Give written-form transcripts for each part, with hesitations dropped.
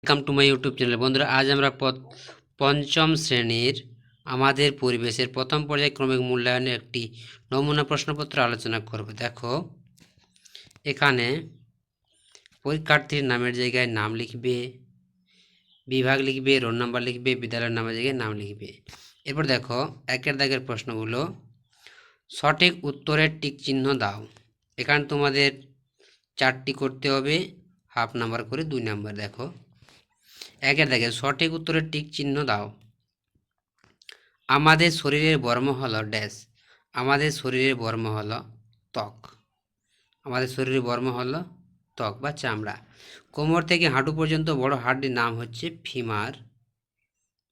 Welcome to my YouTube channel. বন্ধুরা, আজ আমরা পঞ্চম শ্রেণীর আমাদের পরিবেশের প্রথম পর্যায়ক্রমিক মূল্যায়নের একটি নমুনা প্রশ্নপত্র আলোচনা করব। দেখো, এখানে পরীক্ষার্থীর নামের জায়গায় নাম লিখবে, বিভাগ লিখবে, রোল নাম্বার লিখবে, বিদ্যালয়ের নামের জায়গায় নাম লিখবে। এরপর দেখো, একের দাগের প্রশ্নগুলো, সঠিক উত্তরের টিক চিহ্ন দাও। এখানে তোমাদের 4টি করতে হবে, হাফ নাম্বার করে 2 নাম্বার। দেখো, একের দাগে সঠিক উত্তরের টিক চিহ্ন দাও। আমাদের শরীরের বর্ম হলো ড্যাশ। আমাদের শরীরের বর্ম হলো ত্বক। আমাদের শরীরের বর্ম হলো ত্বক বা চামড়া। কোমর থেকে হাঁটু পর্যন্ত বড় হাড়টির নাম হচ্ছে ফিমার।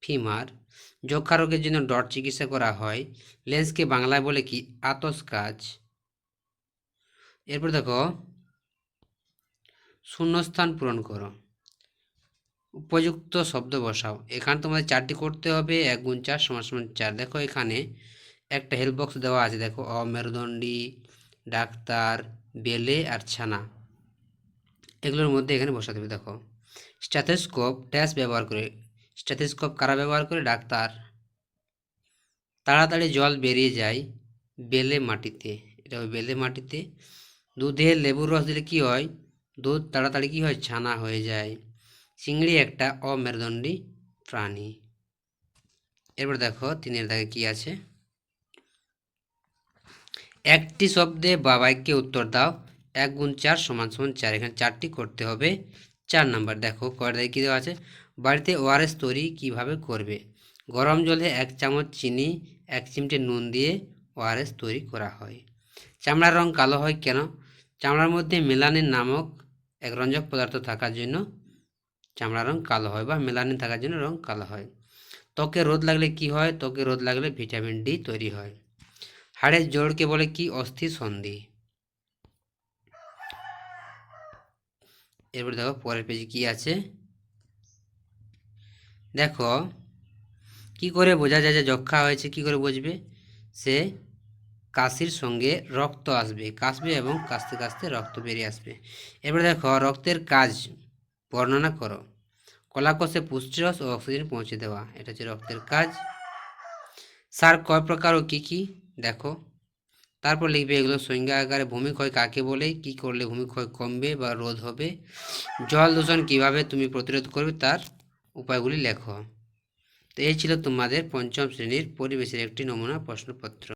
ফিমার। যক্ষা রোগের জন্য ডট চিকিৎসা করা হয়। লেন্সকে বাংলায় বলে কি? আতস কাজ। এরপর দেখো, শূন্যস্থান পূরণ করো, উপযুক্ত শব্দ বসাও। এখানে তোমাদের 4টি করতে হবে। 1 × 4 = 4। দেখো, এখানে একটা হেল্প বক্স দেওয়া আছে। দেখো, অমেরুদণ্ডী, ডাক্তার, বেলে আর ছানা, এগুলোর মধ্যে এখানে বসাতে হবে। দেখো, স্ট্যাথোস্কোপ ড্যাশ ব্যবহার করে। স্ট্যাথোস্কোপ কারা ব্যবহার করে? ডাক্তার। তাড়াতাড়ি জল বেরিয়ে যায় বেলে মাটিতে। এটা বেলে মাটিতে। দুধে লেবুর রস দিলে কি হয়? দুধ তাড়াতাড়ি কি হয়? ছানা হয়ে যায়। চিংড়ি একটা অমেরুদণ্ডী প্রাণী। এরপর দেখো, 3-এর দাগে কি আছে? একটি শব্দে বা বাক্যে উত্তর দাও। 1 × 4 = 4। এখানে 4টি করতে হবে। 4 নাম্বার। দেখো, কয়টা দাগে কী দেওয়া আছে? বাড়িতে ওআরএস তৈরি কিভাবে করবে? গরম জলে 1 চামচ চিনি, 1 চিমটে নুন দিয়ে ওআরএস তৈরি করা হয়। চামড়ার রং কালো হয় কেন? চামড়ার মধ্যে মেলানিন নামক এক রঞ্জক পদার্থ থাকার জন্য চামড়ার রং কালো হয়, বা মেলানিন থাকার জন্য রং কালো হয়। ত্বকে রোদ লাগলে কি হয়? ত্বকে রোদ লাগলে ভিটামিন ডি তৈরি হয়। হাড়ের জোড়কে বলে কি? অস্থি সন্ধি। এরপর দেখো, পরের পেজে কি আছে? দেখো, কি করে বোঝা যায় যে যক্ষা হয়েছে? কি করে বুঝবে? সে কাশির সঙ্গে রক্ত আসবে, কাশবে এবং কাশতে কাশতে রক্ত বেরিয়ে আসবে। এরপর দেখো, রক্তের কাজ বর্ণনা করো। কলাকোষে পুষ্টিরস ও অক্সিজেন পৌঁছে দেওয়া, এটা হচ্ছে রক্তের কাজ। সার কয় প্রকার ও কী কী? দেখো, তারপর লিখবে এগুলো সংজ্ঞা আকারে। ভূমিক্ষয় কাকে বলে? কি করলে ভূমিক্ষয় কমবে বা রোধ হবে? জল দূষণ কিভাবে তুমি প্রতিরোধ করবে, তার উপায়গুলি লেখো। তো এই ছিল তোমাদের পঞ্চম শ্রেণীর পরিবেশের একটি নমুনা প্রশ্নপত্র।